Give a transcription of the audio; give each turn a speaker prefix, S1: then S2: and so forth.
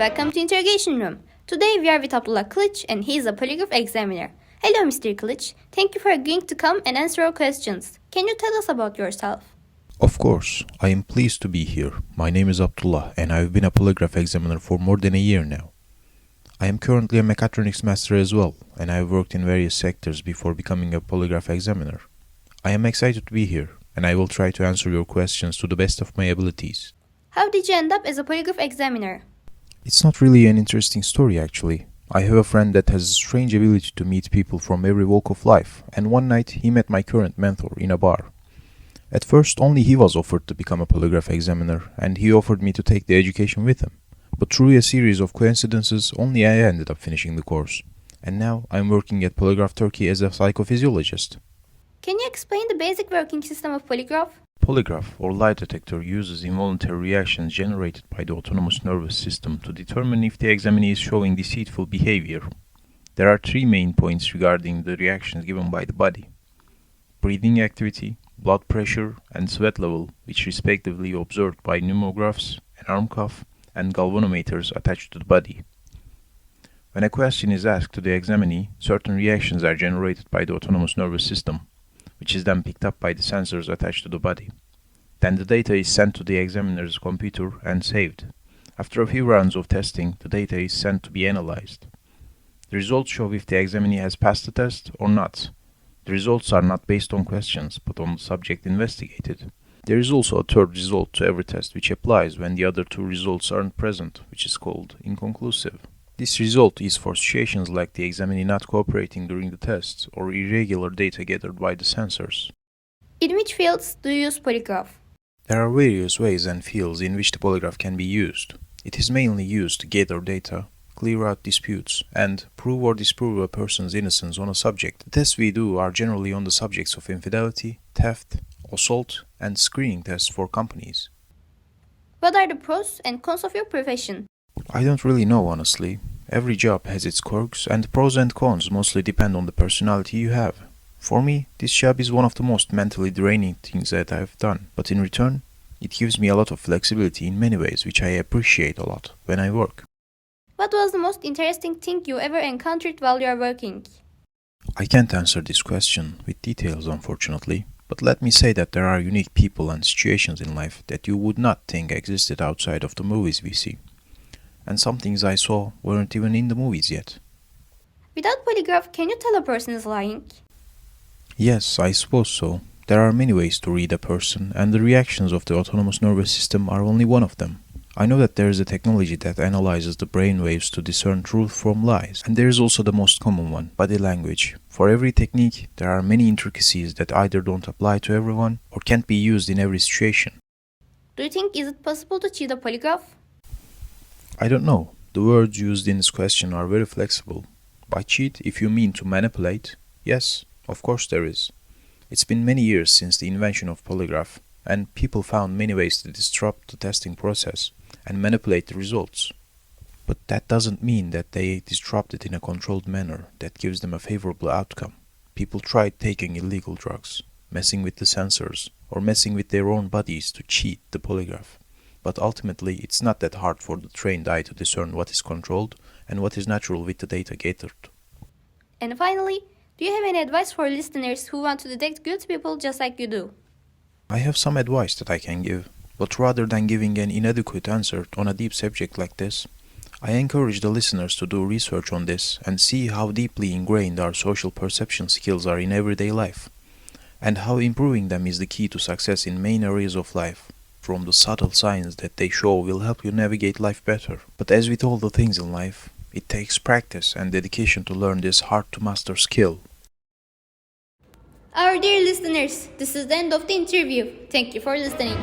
S1: welcome to Interrogation Room. Today we are with Abdullah Kılıç and he is a polygraph examiner. Hello Mr. Kılıç, thank you for agreeing to come and answer our questions. Can you tell us about yourself?
S2: Of course, I am pleased to be here. My name is Abdullah and I have been a polygraph examiner for more than a year now. I am currently a mechatronics master as well, and I have worked in various sectors before becoming a polygraph examiner. I am excited to be here, and I will try to answer your questions to the best of my abilities.
S1: How did you end up as a polygraph examiner?
S2: It's not really an interesting story actually. I have a friend that has a strange ability to meet people from every walk of life, and one night he met my current mentor in a bar. At first only he was offered to become a polygraph examiner, and he offered me to take the education with him. But through a series of coincidences, only I ended up finishing the course. And now I'm working at Polygraph Turkey as a psychophysiologist.
S1: Can you explain the basic working system of polygraph?
S2: Polygraph, or lie detector, uses involuntary reactions generated by the autonomous nervous system to determine if the examinee is showing deceitful behavior. There are three main points regarding the reactions given by the body: breathing activity, blood pressure, and sweat level, which respectively observed by pneumographs, an arm cuff, and galvanometers attached to the body. When a question is asked to the examinee, certain reactions are generated by the autonomous nervous system, which is then picked up by the sensors attached to the body. Then the data is sent to the examiner's computer and saved. After a few rounds of testing, the data is sent to be analyzed. The results show if the examinee has passed the test or not. The results are not based on questions, but on the subject investigated. There is also a third result to every test which applies when the other two results aren't present, which is called inconclusive. This result is for situations like the examinee not cooperating during the test or irregular data gathered by the sensors.
S1: In which fields do you use polygraph?
S2: There are various ways and fields in which the polygraph can be used. It is mainly used to gather data, clear out disputes, and prove or disprove a person's innocence on a subject. The tests we do are generally on the subjects of infidelity, theft, assault, and screening tests for companies.
S1: What are the pros and cons of your profession?
S2: I don't really know, honestly. Every job has its quirks, and the pros and cons mostly depend on the personality you have. For me, this job is one of the most mentally draining things that I've done, but in return, it gives me a lot of flexibility in many ways, which I appreciate a lot when I work.
S1: What was the most interesting thing you ever encountered while you are working?
S2: I can't answer this question with details, unfortunately. But let me say that there are unique people and situations in life that you would not think existed outside of the movies we see. And some things I saw weren't even in the movies yet.
S1: Without polygraph, can you tell a person is lying?
S2: Yes, I suppose so. There are many ways to read a person, and the reactions of the autonomous nervous system are only one of them. I know that there is a technology that analyzes the brain waves to discern truth from lies, and there is also the most common one, body language. For every technique, there are many intricacies that either don't apply to everyone or can't be used in every situation.
S1: Do you think is it possible to cheat a polygraph?
S2: I don't know. The words used in this question are very flexible. By cheat, if you mean to manipulate, yes, of course there is. It's been many years since the invention of polygraph, and people found many ways to disrupt the testing process and manipulate the results. But that doesn't mean that they disrupt it in a controlled manner that gives them a favorable outcome. People tried taking illegal drugs, messing with the sensors, or messing with their own bodies to cheat the polygraph. But ultimately, it's not that hard for the trained eye to discern what is controlled and what is natural with the data gathered.
S1: And finally, do you have any advice for listeners who want to detect good people just like you do?
S2: I have some advice that I can give, but rather than giving an inadequate answer on a deep subject like this, I encourage the listeners to do research on this and see how deeply ingrained our social perception skills are in everyday life, and how improving them is the key to success in main areas of life. From the subtle signs that they show will help you navigate life better. But as with all the things in life, it takes practice and dedication to learn this hard-to-master skill.
S1: Our dear listeners, this is the end of the interview. Thank you for listening.